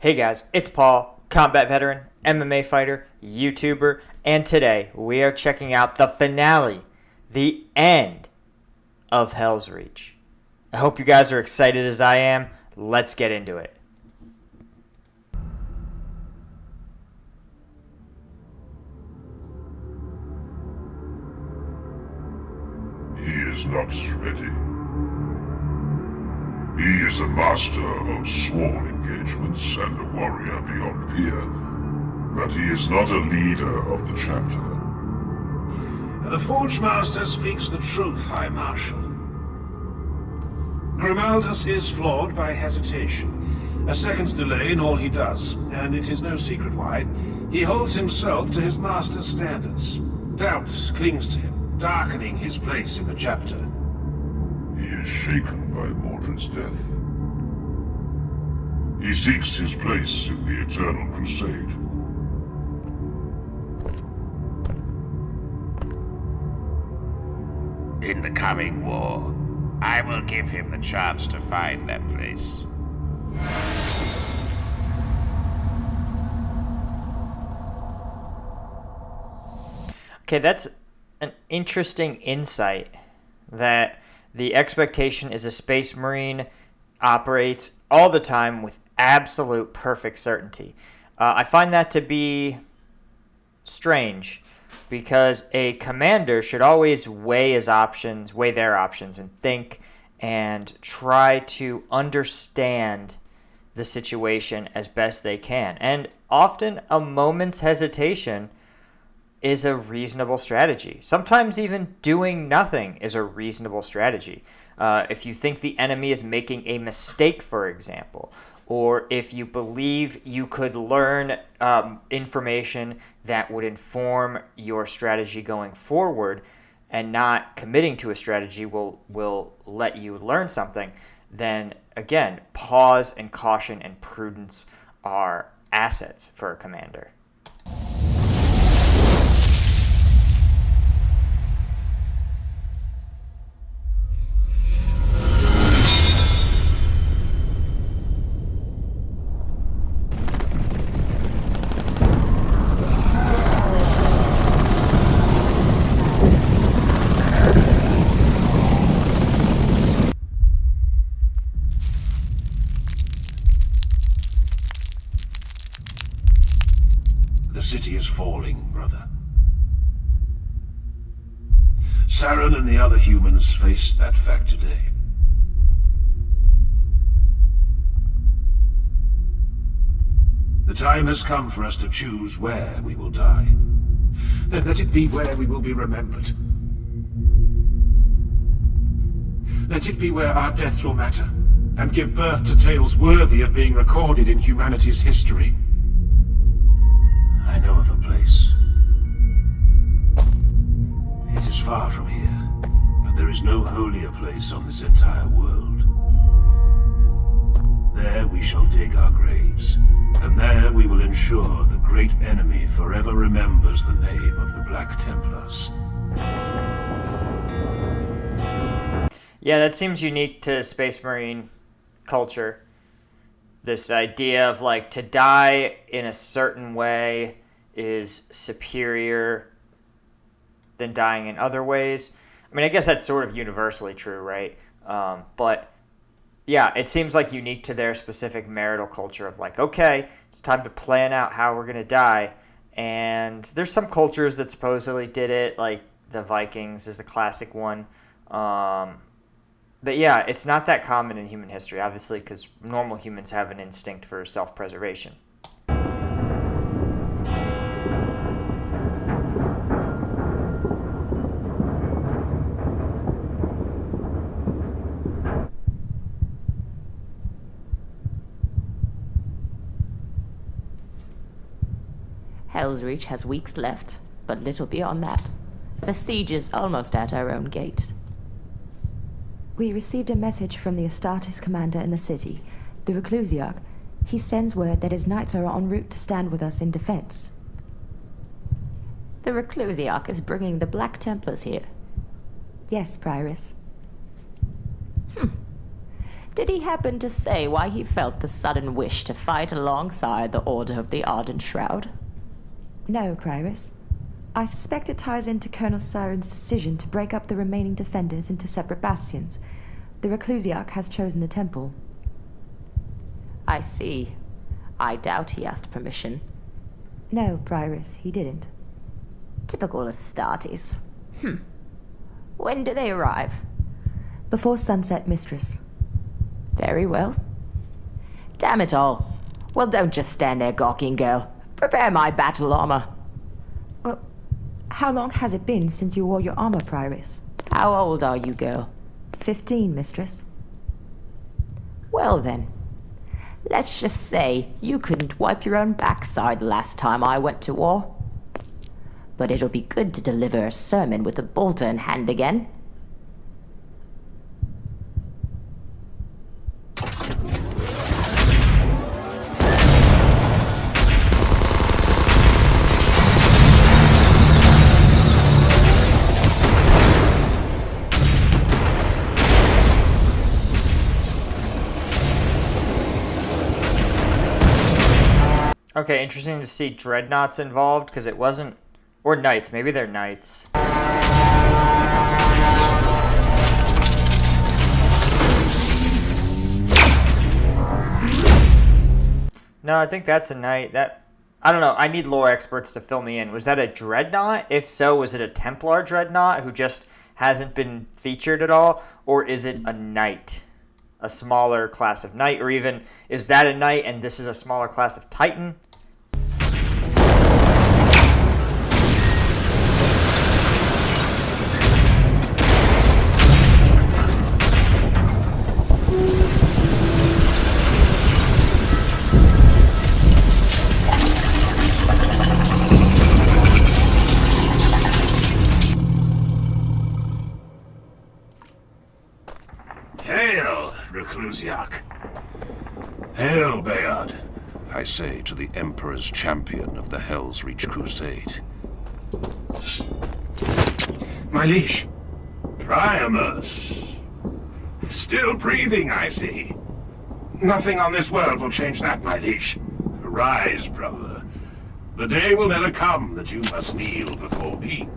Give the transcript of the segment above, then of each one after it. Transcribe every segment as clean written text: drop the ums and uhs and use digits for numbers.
Hey guys, it's Paul, combat veteran, MMA fighter, YouTuber, and today we are checking out the finale, the end of Helsreach. I hope you guys are excited as I am. Let's get into it. He is not ready. He is a master of sworn engagements and a warrior beyond peer, but he is not a leader of the chapter. The Forge Master speaks the truth, High Marshal. Grimaldus is flawed by hesitation. A second's delay in all he does, and it is no secret why. He holds himself to his master's standards. Doubt clings to him, darkening his place in the chapter. He is shaken by Mordred's death. He seeks his place in the Eternal Crusade. In the coming war, I will give him the chance to find that place. Okay, that's an interesting insight that the expectation is a space marine operates all the time with absolute perfect certainty. I find that to be strange because a commander should always weigh their options and think and try to understand the situation as best they can. And often a moment's hesitation is a reasonable strategy. Sometimes even doing nothing is a reasonable strategy. If you think the enemy is making a mistake, for example, or if you believe you could learn information that would inform your strategy going forward and not committing to a strategy will let you learn something, then again, pause and caution and prudence are assets for a commander. The city is falling, brother. Saren and the other humans faced that fact today. The time has come for us to choose where we will die. Then let it be where we will be remembered. Let it be where our deaths will matter, and give birth to tales worthy of being recorded in humanity's history. I know of a place. It is far from here, but there is no holier place on this entire world. There we shall dig our graves, and there we will ensure the great enemy forever remembers the name of the Black Templars. Yeah, that seems unique to Space Marine culture. This idea of like to die in a certain way is superior than dying in other ways. I mean, I guess that's sort of universally true, right? But yeah, it seems like unique to their specific marital culture of like, okay, it's time to plan out how we're going to die. And there's some cultures that supposedly did it, like the Vikings is the classic one. But yeah, it's not that common in human history, obviously, because normal humans have an instinct for self-preservation. Helsreach has weeks left, but little beyond that. The siege is almost at our own gate. We received a message from the Astartes commander in the city, the Helsreach. He sends word that his knights are en route to stand with us in defense. The Helsreach is bringing the Black Templars here. Yes, Prioress. Did he happen to say why he felt the sudden wish to fight alongside the Order of the Ardent Shroud? No, Prioress. I suspect it ties into Colonel Siren's decision to break up the remaining defenders into separate bastions. The Reclusiarch has chosen the temple. I see. I doubt he asked permission. No, Prioress, he didn't. Typical Astartes. When do they arrive? Before sunset, Mistress. Very well. Damn it all. Well, don't just stand there gawking, girl. Prepare my battle armor. Well, how long has it been since you wore your armor, Prioress? How old are you, girl? 15, Mistress. Well then. Let's just say you couldn't wipe your own backside the last time I went to war. But it'll be good to deliver a sermon with a bolter in hand again. Okay, interesting to see dreadnoughts involved, because it wasn't... Or knights. Maybe they're knights. No, I think that's a knight. I don't know. I need lore experts to fill me in. Was that a dreadnought? If so, was it a Templar dreadnought who just hasn't been featured at all? Or is it a knight? A smaller class of knight? Or even, is that a knight and this is a smaller class of titan? Hail, Reclusiarch. Hail, Bayard, I say to the Emperor's champion of the Helsreach Crusade. My liege, Priamus. Still breathing, I see. Nothing on this world will change that, my liege. Arise, brother. The day will never come that you must kneel before me.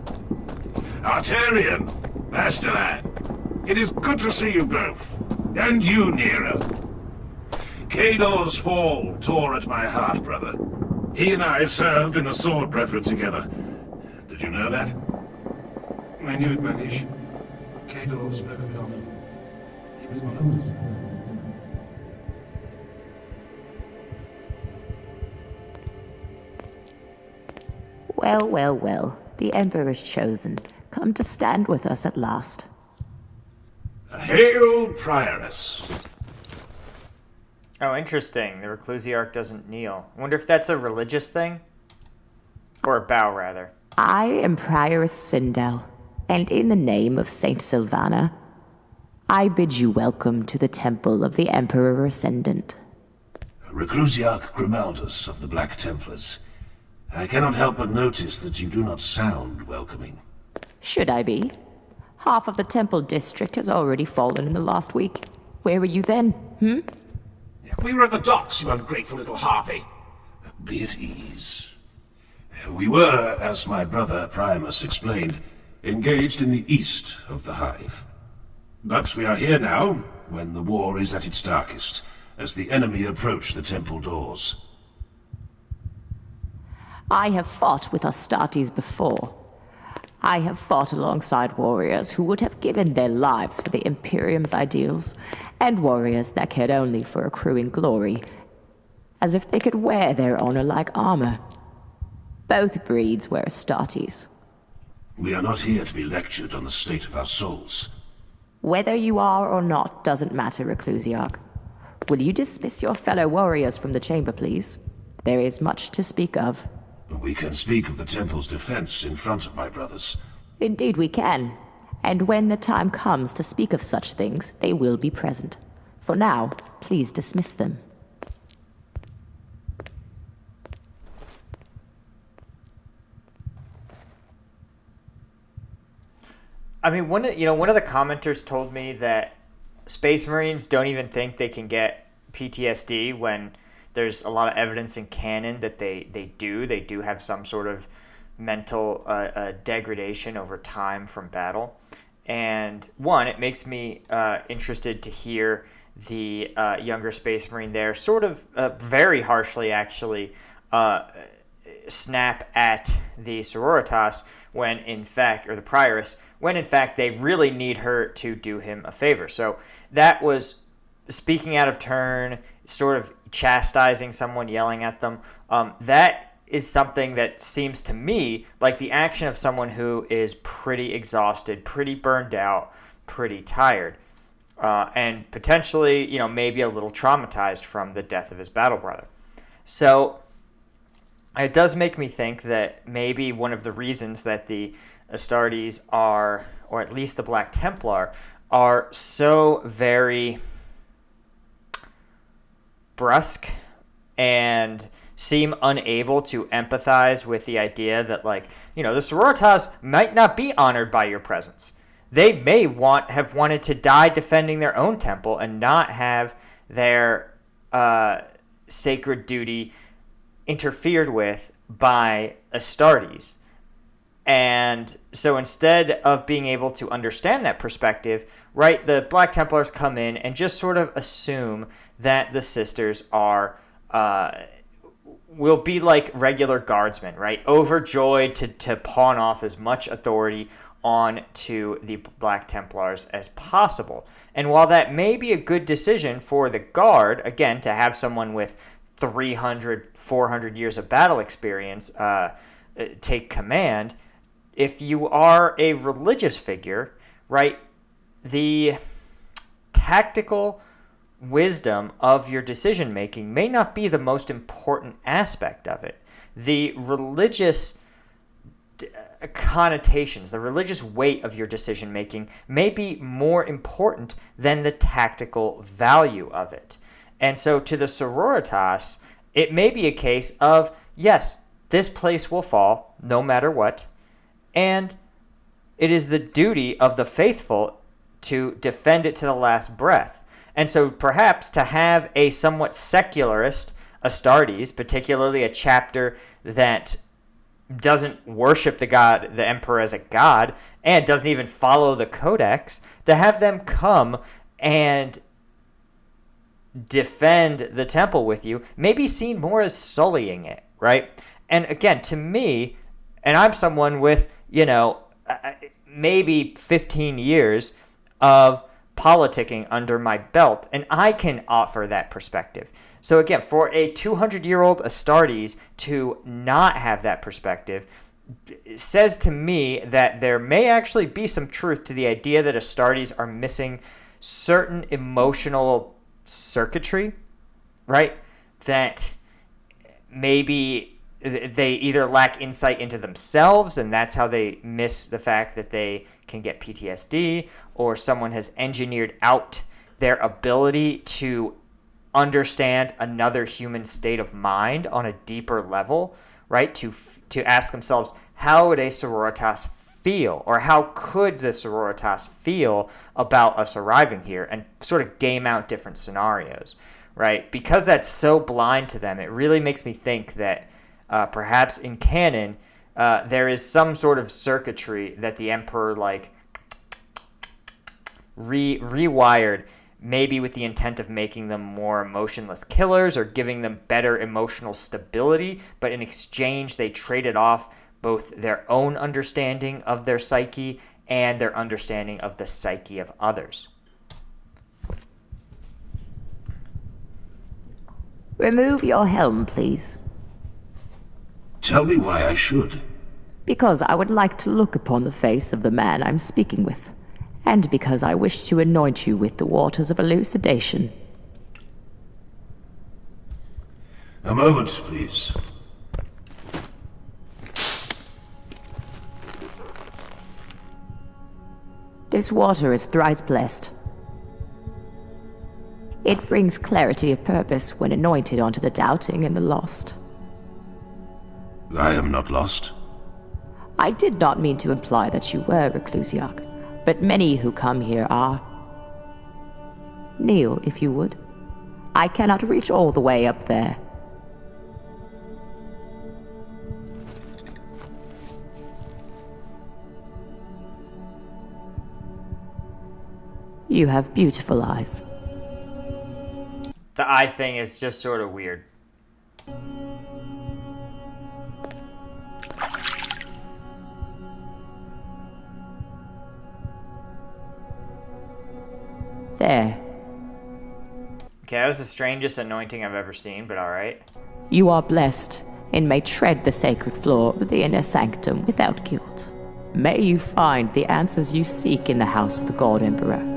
Arterian, Masterland, it is good to see you both. And you, Nero. Cador's fall tore at my heart, brother. He and I served in the sword brethren together. Did you know that? I knew it, my liege. Cador spoke of it often. He was my oldest. Well, well, well. The Emperor's chosen. Come to stand with us at last. Hail, Prioress. Oh, interesting. The Reclusiarch doesn't kneel. I wonder if that's a religious thing? Or a bow, rather. I am Prioress Sindel, and in the name of Saint Sylvana, I bid you welcome to the Temple of the Emperor Ascendant. Reclusiarch Grimaldus of the Black Templars. I cannot help but notice that you do not sound welcoming. Should I be? Half of the Temple District has already fallen in the last week. Where were you then, We were at the docks, you ungrateful little harpy. Be at ease. We were, as my brother Priamus explained, engaged in the east of the Hive. But we are here now, when the war is at its darkest, as the enemy approach the temple doors. I have fought with Astartes before. I have fought alongside warriors who would have given their lives for the Imperium's ideals, and warriors that cared only for accruing glory, as if they could wear their honor like armor. Both breeds were Astartes. We are not here to be lectured on the state of our souls. Whether you are or not doesn't matter, Reclusiarch. Will you dismiss your fellow warriors from the chamber, please? There is much to speak of. We can speak of the temple's defense in front of my brothers. Indeed we can. And when the time comes to speak of such things, they will be present. For now, please dismiss them. I mean, one of the commenters told me that Space Marines don't even think they can get PTSD when there's a lot of evidence in canon that they do have some sort of mental degradation over time from battle. And one, it makes me interested to hear the younger Space Marine there sort of very harshly actually snap at the Sororitas when in fact, or the Prioress, when in fact they really need her to do him a favor. So that was speaking out of turn, sort of chastising someone, yelling at them. That is something that seems to me like the action of someone who is pretty exhausted, pretty burned out, pretty tired, and potentially, maybe a little traumatized from the death of his battle brother. So it does make me think that maybe one of the reasons that the Astartes are, or at least the Black Templar, are so very brusque and seem unable to empathize with the idea that, the Sororitas might not be honored by your presence. They may have wanted to die defending their own temple and not have their sacred duty interfered with by Astartes. And so instead of being able to understand that perspective, right, the Black Templars come in and just sort of assume that the sisters are will be like regular guardsmen, right? Overjoyed to pawn off as much authority on to the Black Templars as possible. And while that may be a good decision for the guard, again, to have someone with 300, 400 years of battle experience take command, if you are a religious figure, right, the tactical wisdom of your decision making may not be the most important aspect of it. The religious connotations, the religious weight of your decision making may be more important than the tactical value of it. And so to the Sororitas, it may be a case of, yes, this place will fall no matter what, and it is the duty of the faithful to defend it to the last breath. And so perhaps to have a somewhat secularist Astartes, particularly a chapter that doesn't worship the emperor as a god, and doesn't even follow the codex, to have them come and defend the temple with you may be seen more as sullying it, right? And again, to me, and I'm someone with, maybe 15 years of politicking under my belt, and I can offer that perspective. So again, for a 200-year-old Astartes to not have that perspective says to me that there may actually be some truth to the idea that Astartes are missing certain emotional circuitry, right? That maybe they either lack insight into themselves, and that's how they miss the fact that they can get PTSD, or someone has engineered out their ability to understand another human state of mind on a deeper level, right? To ask themselves, how would a Sororitas feel, or how could the Sororitas feel about us arriving here, and sort of game out different scenarios, right? Because that's so blind to them, it really makes me think that perhaps in canon, there is some sort of circuitry that the Emperor rewired, maybe with the intent of making them more emotionless killers or giving them better emotional stability, but in exchange they traded off both their own understanding of their psyche and their understanding of the psyche of others. Remove your helm, please. Tell me why I should. Because I would like to look upon the face of the man I'm speaking with, and because I wish to anoint you with the waters of elucidation. A moment, please. This water is thrice blessed. It brings clarity of purpose when anointed onto the doubting and the lost. I am not lost. I did not mean to imply that you were, Reclusiarch, but many who come here are. Kneel, if you would. I cannot reach all the way up there. You have beautiful eyes. The eye thing is just sort of weird. There. Okay, that was the strangest anointing I've ever seen, but alright. You are blessed, and may tread the sacred floor of the inner sanctum without guilt. May you find the answers you seek in the house of the God Emperor.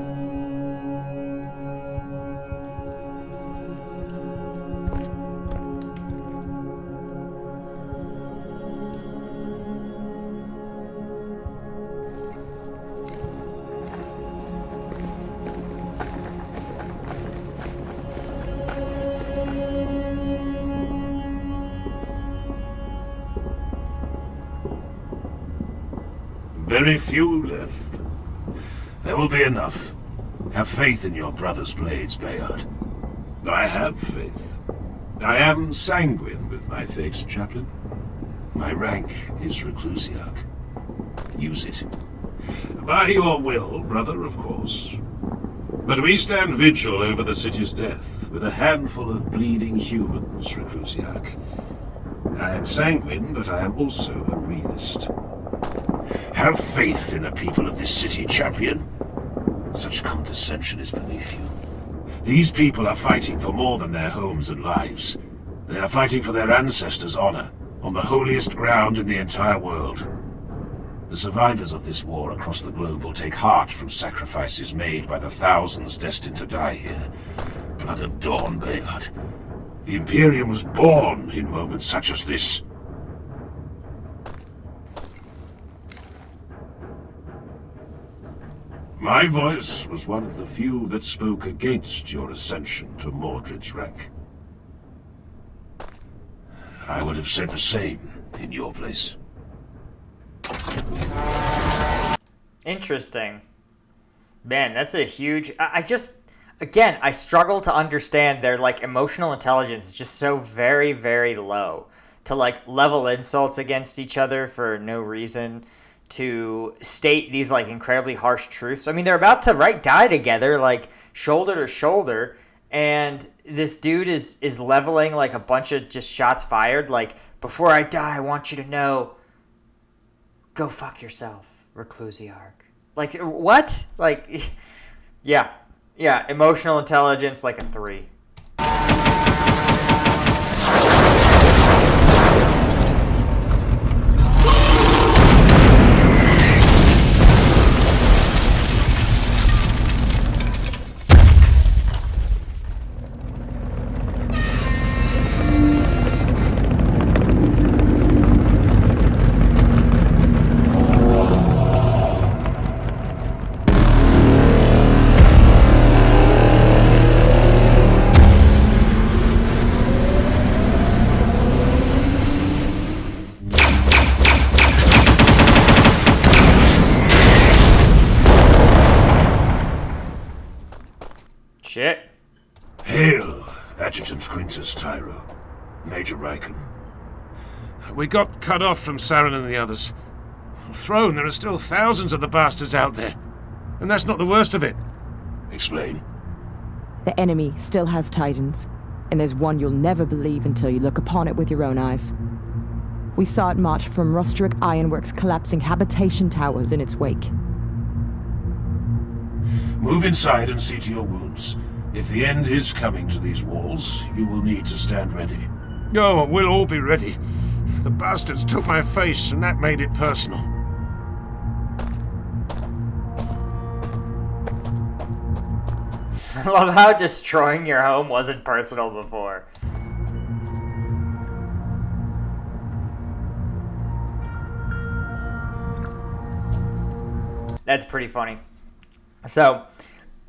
Very few left. There will be enough. Have faith in your brother's blades, Bayard. I have faith. I am sanguine with my fate, Chaplain. My rank is Reclusiarch. Use it. By your will, brother, of course. But we stand vigil over the city's death, with a handful of bleeding humans, Reclusiarch. I am sanguine, but I am also a realist. Have faith in the people of this city, champion. Such condescension is beneath you. These people are fighting for more than their homes and lives. They are fighting for their ancestors' honor, on the holiest ground in the entire world. The survivors of this war across the globe will take heart from sacrifices made by the thousands destined to die here. Blood of Dawn, Bayard. The Imperium was born in moments such as this. My voice was one of the few that spoke against your ascension to Mordred's rank. I would have said the same in your place. Interesting. Man, that's a huge... Again, I struggle to understand their, like, emotional intelligence is just so very, very low. To, like, level insults against each other for no reason. To state these, like, incredibly harsh truths. I mean, they're about to, die together, like, shoulder to shoulder. And this dude is leveling, like, a bunch of just shots fired. Like, before I die, I want you to know... Go fuck yourself, Reclusiarch. Like, what? Like, yeah. Yeah, emotional intelligence, like a 3. Shit. Hail, Adjutant Quintus Tyro, Major Riken. We got cut off from Saren and the others. Throne, there are still thousands of the bastards out there. And that's not the worst of it. Explain. The enemy still has titans, and there's one you'll never believe until you look upon it with your own eyes. We saw it march from Rostrick Ironworks, collapsing habitation towers in its wake. Move inside and see to your wounds. If the end is coming to these walls, you will need to stand ready. Oh, we'll all be ready. The bastards took my face, and that made it personal. I love how destroying your home wasn't personal before. That's pretty funny. So,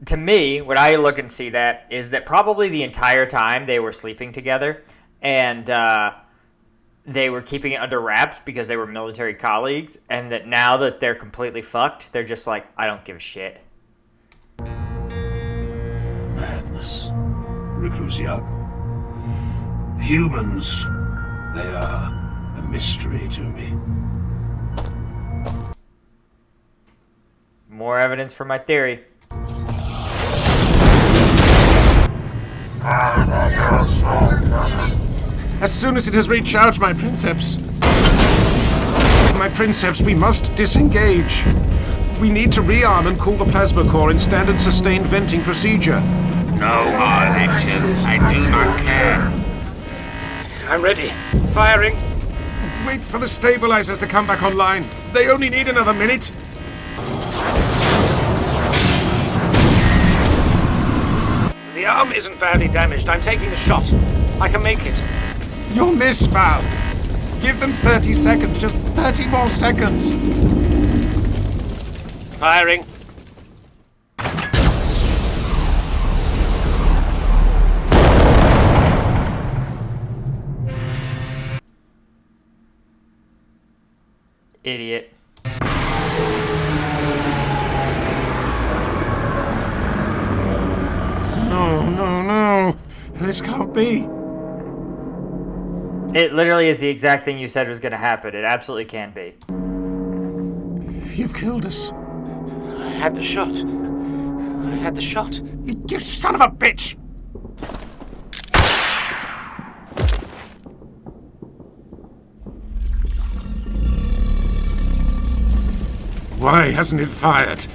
to me, what I look and see that is that probably the entire time they were sleeping together, and they were keeping it under wraps because they were military colleagues, and that now that they're completely fucked, they're just like, I don't give a shit. Reclusiac. Humans, they are a mystery to me. More evidence for my theory. As soon as it has recharged my princeps. My princeps, we must disengage. We need to rearm and cool the plasma core in standard sustained venting procedure. No more lectures. I do not care. I'm ready. Firing. Wait for the stabilizers to come back online. They only need another minute. The arm isn't badly damaged. I'm taking the shot. I can make it. You'll miss, Val. Give them 30 seconds. Just 30 more seconds. Firing. Idiot. No. This can't be. It literally is the exact thing you said was going to happen. It absolutely can be. You've killed us. I had the shot. You son of a bitch! Why hasn't it fired?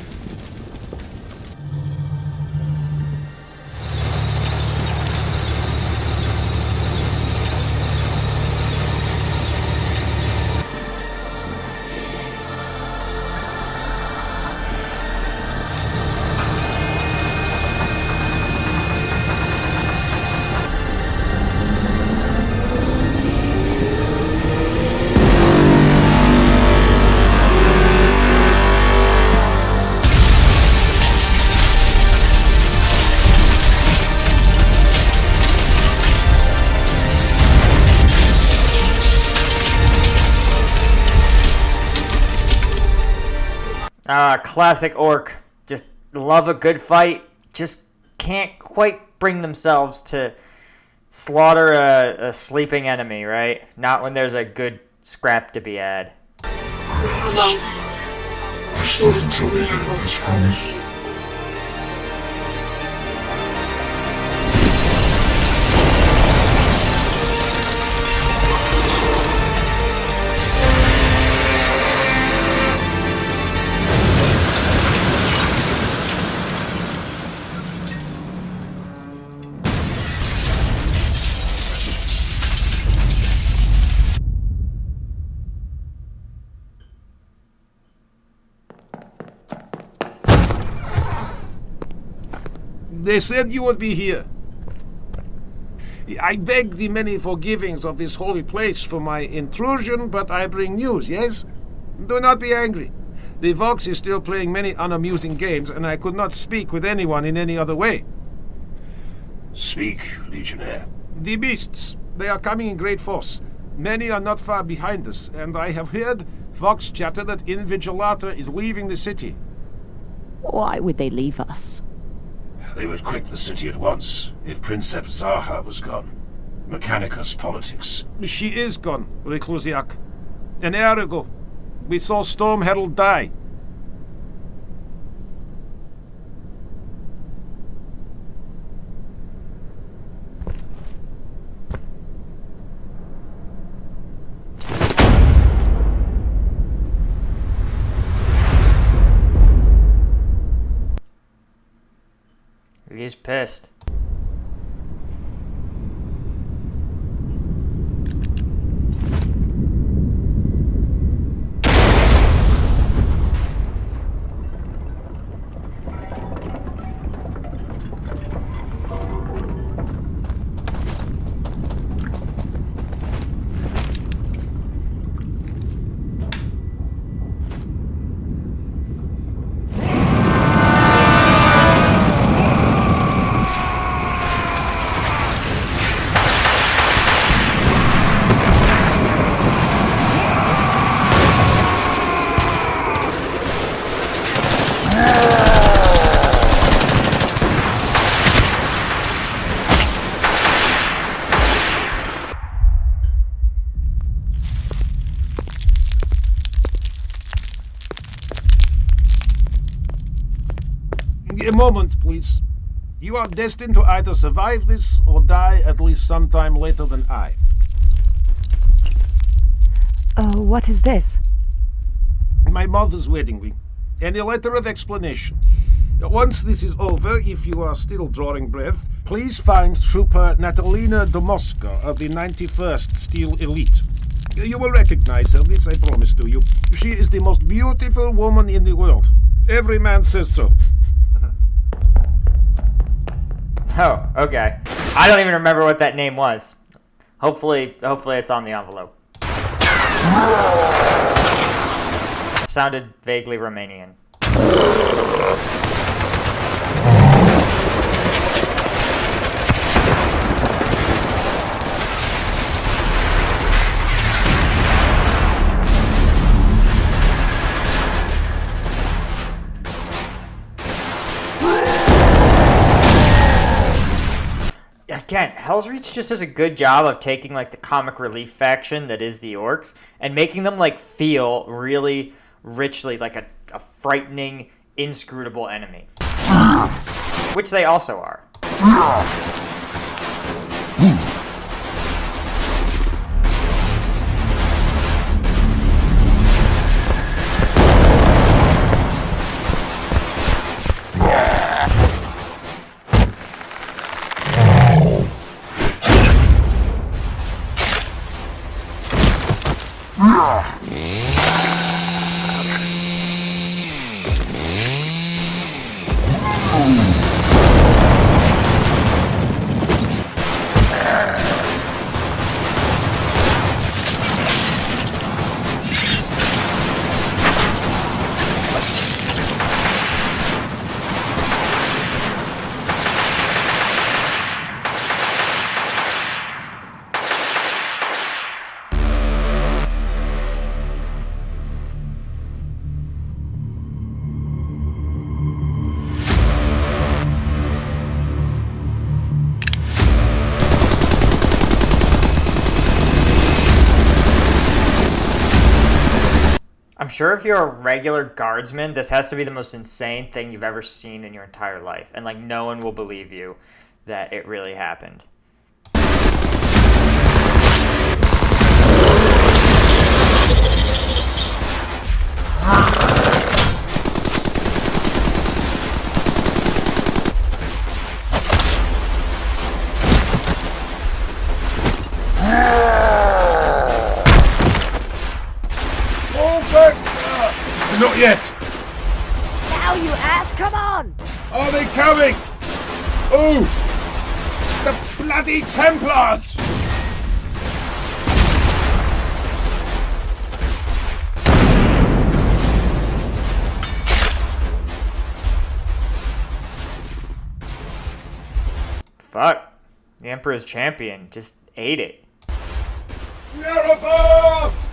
Classic orc. Just love a good fight. Just can't quite bring themselves to slaughter a sleeping enemy, right? Not when there's a good scrap to be had. I still until the end, as promised. They said you would be here. I beg the many forgivings of this holy place for my intrusion, but I bring news, yes? Do not be angry. The Vox is still playing many unamusing games, and I could not speak with anyone in any other way. Speak, Legionnaire. The beasts, they are coming in great force. Many are not far behind us, and I have heard Vox chatter that Invigilata is leaving the city. Why would they leave us? They would quit the city at once if Princeps Zaha was gone. Mechanicus politics. She is gone, Reclusiac. An hour ago, we saw Storm Herald die. He's pissed. A moment, please. You are destined to either survive this or die at least sometime later than I. Oh, what is this? My mother's wedding ring, and a letter of explanation. Once this is over, if you are still drawing breath, please find Trooper Natalina Domoska of the 91st Steel Elite. You will recognize her, this I promise to you. She is the most beautiful woman in the world. Every man says so. Oh, okay. I don't even remember what that name was. Hopefully it's on the envelope. Sounded vaguely Romanian. Again, Helsreach just does a good job of taking like the comic relief faction that is the orcs and making them like feel really richly like a frightening, inscrutable enemy. Which they also are. I'm sure if you're a regular guardsman, this has to be the most insane thing you've ever seen in your entire life. And, like, no one will believe you that it really happened. Not yet! Now, you ass, come on! Are they coming? Oh! The bloody Templars! Fuck. The Emperor's champion just ate it. You're above!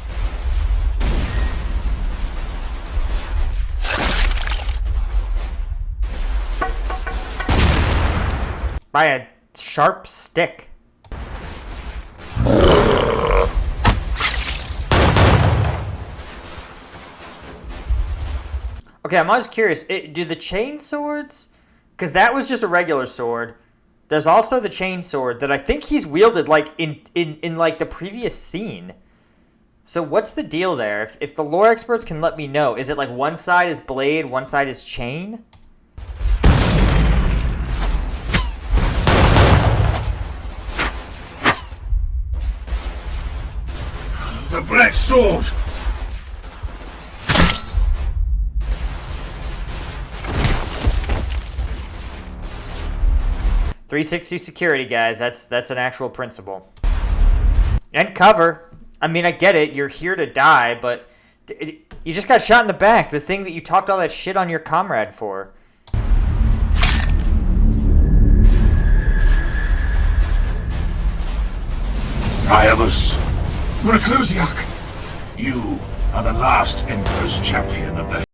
By a sharp stick. Okay, I'm always curious. Do the chain swords? Because that was just a regular sword. There's also the chain sword that I think he's wielded like in like the previous scene. So what's the deal there? If the lore experts can let me know, is it like one side is blade, one side is chain? The Black Sword! .360 security, guys. That's an actual principle. And cover. I mean, I get it. You're here to die, but you just got shot in the back. The thing that you talked all that shit on your comrade for. Priamus! Reclusiac! You are the last Emperor's champion of the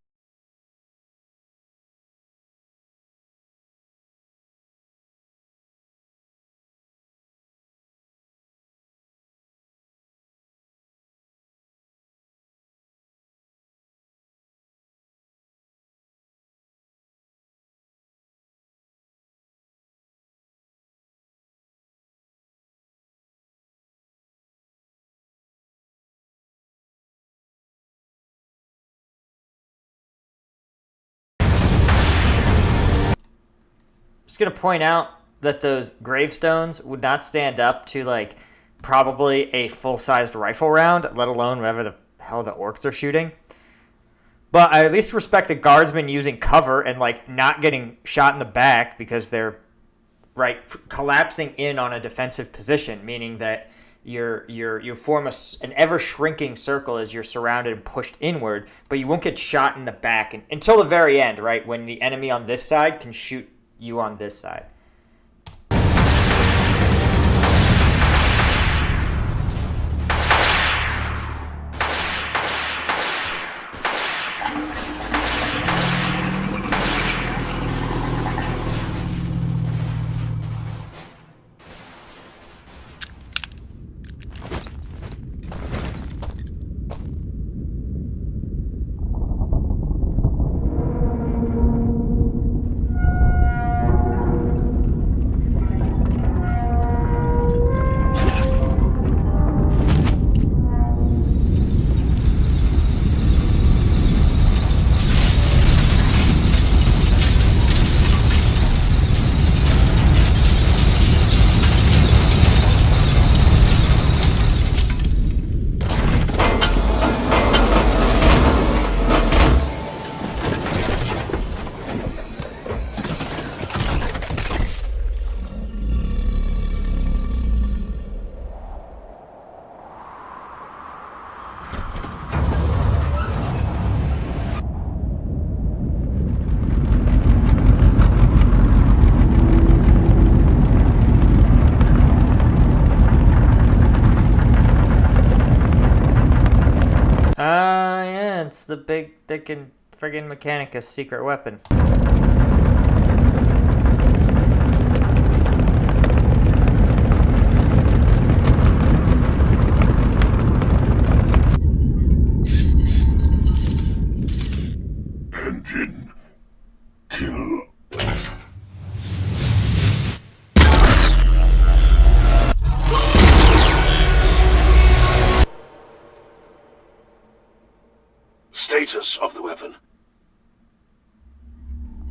going to point out that those gravestones would not stand up to, like, probably a full-sized rifle round, let alone whatever the hell the orcs are shooting. But I at least respect the guardsmen using cover and, like, not getting shot in the back because they're, right, collapsing in on a defensive position, meaning that you form an ever-shrinking circle as you're surrounded and pushed inward, but you won't get shot in the back until the very end, right, when the enemy on this side can shoot you on this side. Yeah, it's the big dick and friggin' Mechanicus secret weapon. Engine. Kill. Status of the weapon.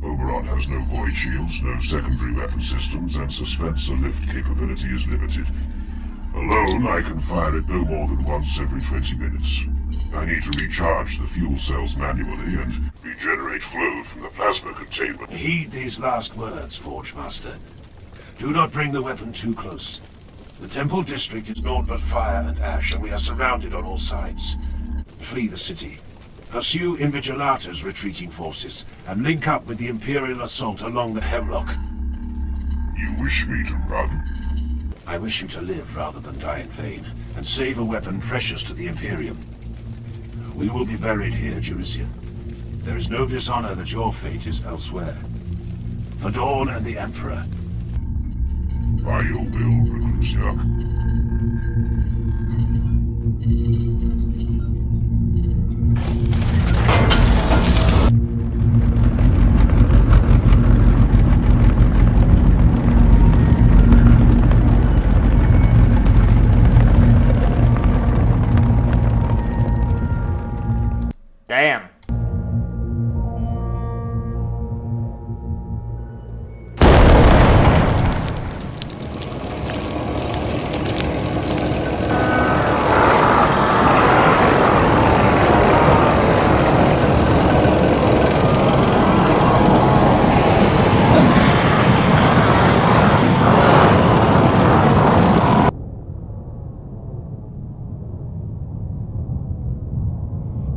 Oberon has no void shields, no secondary weapon systems, and suspenser lift capability is limited. Alone, I can fire it no more than once every 20 minutes. I need to recharge the fuel cells manually and regenerate flow from the plasma containment. Heed these last words, Forge Master. Do not bring the weapon too close. The Temple District is naught but fire and ash, and we are surrounded on all sides. Flee the city. Pursue Invigilator's retreating forces, and link up with the Imperial assault along the Hemlock. You wish me to run? I wish you to live rather than die in vain, and save a weapon precious to the Imperium. We will be buried here, Jurisian. There is no dishonor that your fate is elsewhere. For Dawn and the Emperor. By your will, Recluse Yuck. Damn.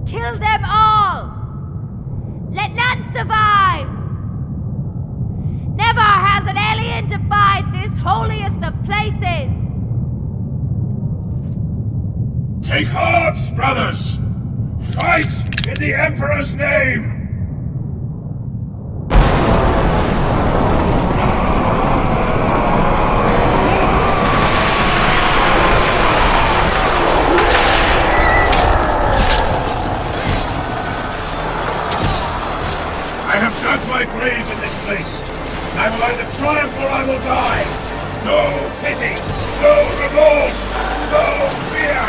Kill them all! Let none survive! Never has an alien defied this holiest of places! Take heart, brothers! Fight in the Emperor's name! I have dug my grave in this place. I will either triumph or I will die. No pity, no remorse, no fear.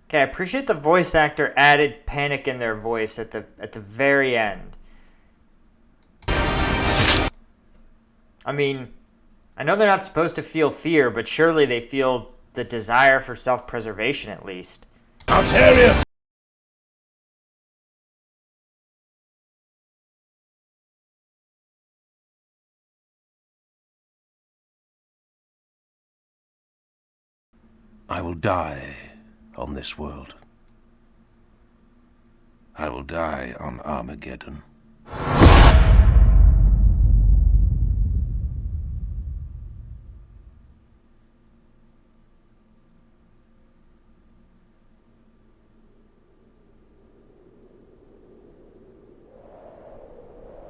Okay, I appreciate the voice actor added panic in their voice at the very end. I mean, I know they're not supposed to feel fear, but surely they feel the desire for self-preservation at least. Altaria! I will die on this world. I will die on Armageddon.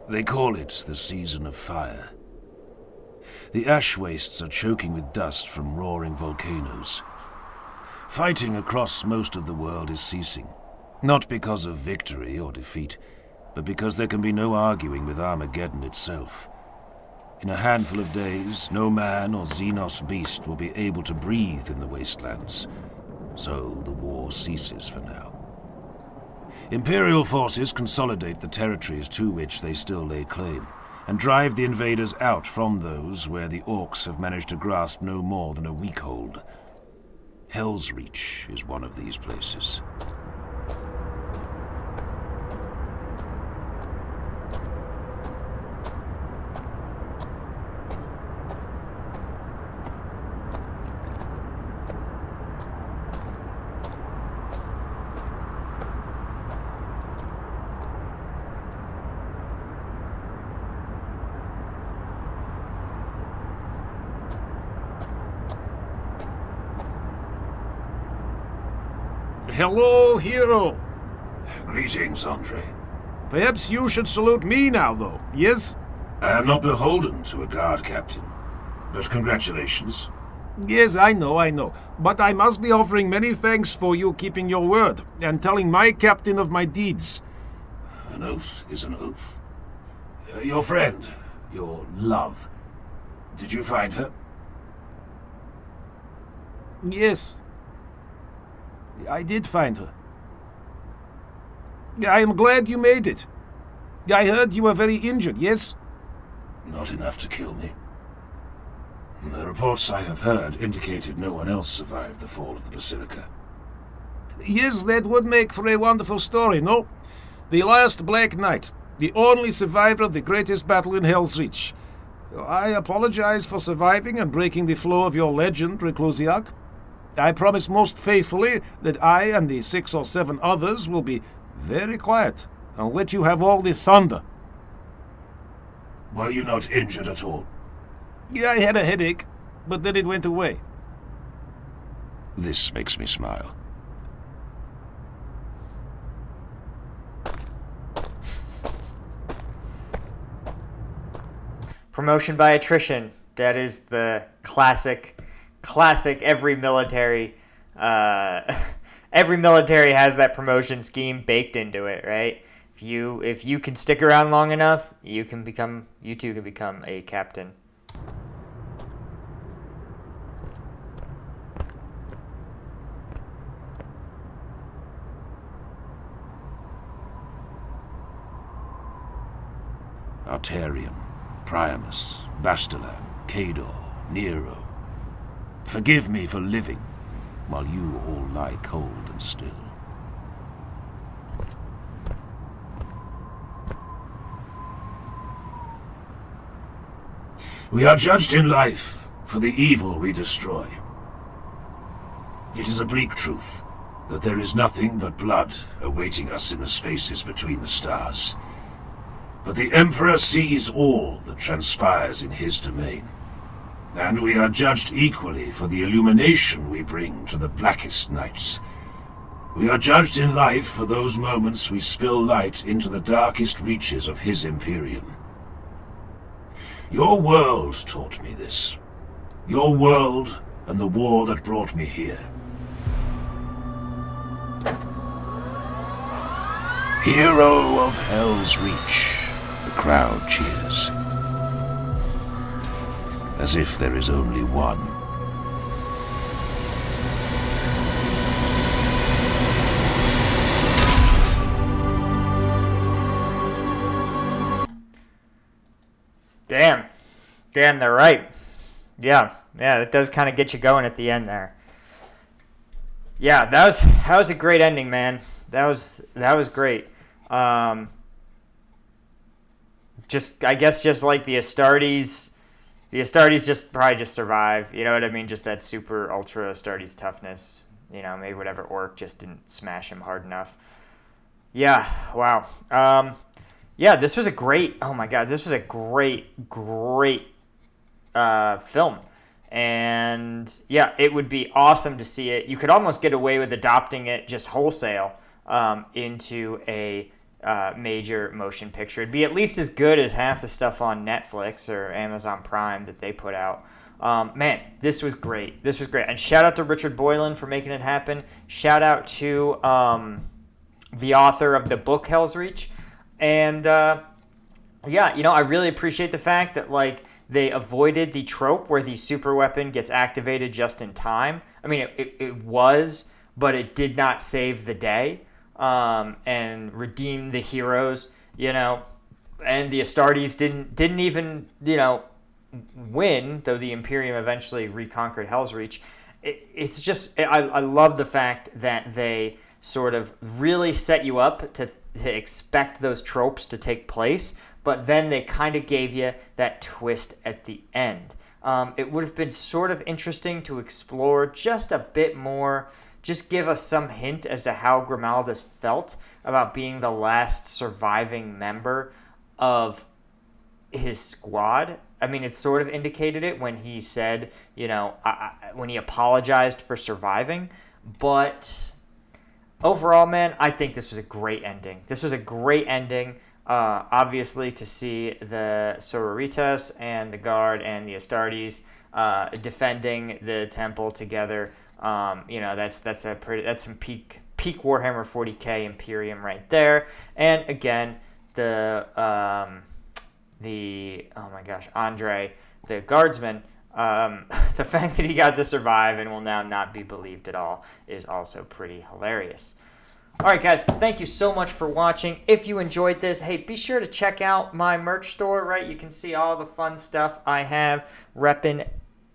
They call it the season of fire. The ash wastes are choking with dust from roaring volcanoes. Fighting across most of the world is ceasing, not because of victory or defeat, but because there can be no arguing with Armageddon itself. In a handful of days, no man or Xenos beast will be able to breathe in the wastelands, so the war ceases for now. Imperial forces consolidate the territories to which they still lay claim, and drive the invaders out from those where the Orcs have managed to grasp no more than a weak hold. Helsreach is one of these places. Hello, hero. Greetings, Andre. Perhaps you should salute me now, though, yes? I am not beholden to a guard captain, but congratulations. Yes, I know. But I must be offering many thanks for you keeping your word and telling my captain of my deeds. An oath is an oath. Your friend, your love, did you find her? Yes. I did find her. I am glad you made it. I heard you were very injured, yes? Not enough to kill me. The reports I have heard indicated no one else survived the fall of the Basilica. Yes, that would make for a wonderful story, no? The last Black Knight, the only survivor of the greatest battle in Helsreach. I apologize for surviving and breaking the flow of your legend, Reclusiarch. I promise most faithfully that I and the 6 or 7 others will be very quiet and let you have all the thunder. Were you not injured at all? Yeah, I had a headache, but then it went away. This makes me smile. Promotion by attrition. That is the classic every military has that promotion scheme baked into it, right? If you can stick around long enough, you too can become a captain. Artarian, Priamus, Bastelan, Cador, Nero. Forgive me for living, while you all lie cold and still. We are judged in life for the evil we destroy. It is a bleak truth that there is nothing but blood awaiting us in the spaces between the stars. But the Emperor sees all that transpires in his domain. And we are judged equally for the illumination we bring to the blackest nights. We are judged in life for those moments we spill light into the darkest reaches of his Imperium. Your world taught me this. Your world and the war that brought me here. Hero of Helsreach, the crowd cheers. As if there is only one. Damn, they're right. Yeah, it does kind of get you going at the end there. Yeah, that was a great ending, man. That was great. I guess like the Astartes just probably just survive. You know what I mean? Just that super ultra Astartes toughness. You know, maybe whatever orc just didn't smash him hard enough. Yeah, wow. Yeah, this was a great. Oh my God, this was a great film. And yeah, it would be awesome to see it. You could almost get away with adopting it just wholesale into a major motion picture. It'd be at least as good as half the stuff on Netflix or Amazon Prime that they put out. Man, this was great. And shout out to Richard Boylen for making it happen. Shout out to the author of the book Helsreach. And yeah, you know, I really appreciate the fact that like they avoided the trope where the super weapon gets activated just in time. I mean, it was, but it did not save the day and redeem the heroes, you know. And the Astartes didn't even, you know, win, though the Imperium eventually reconquered Helsreach. It's just, I love the fact that they sort of really set you up to expect those tropes to take place, but then they kind of gave you that twist at the end. It would have been sort of interesting to explore just a bit more, just give us some hint as to how Grimaldus felt about being the last surviving member of his squad. I mean, it sort of indicated it when he said, you know, when he apologized for surviving, but overall, man, I think this was a great ending. Obviously, to see the Sororitas and the Guard and the Astartes defending the temple together, you know, that's some peak Warhammer 40k Imperium right there. And again, the oh my gosh, Andre, the Guardsman. The fact that he got to survive and will now not be believed at all is also pretty hilarious. All right, guys, thank you so much for watching. If you enjoyed this, hey, be sure to check out my merch store, right? You can see all the fun stuff I have repping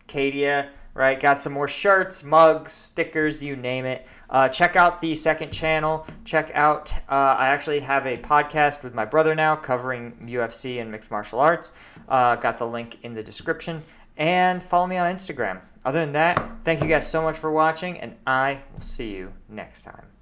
Cadia, right? Got some more shirts, mugs, stickers, you name it. Check out the second channel. Check out, I actually have a podcast with my brother now covering UFC and mixed martial arts. Got the link in the description. And follow me on Instagram. Other than that, thank you guys so much for watching, and I will see you next time.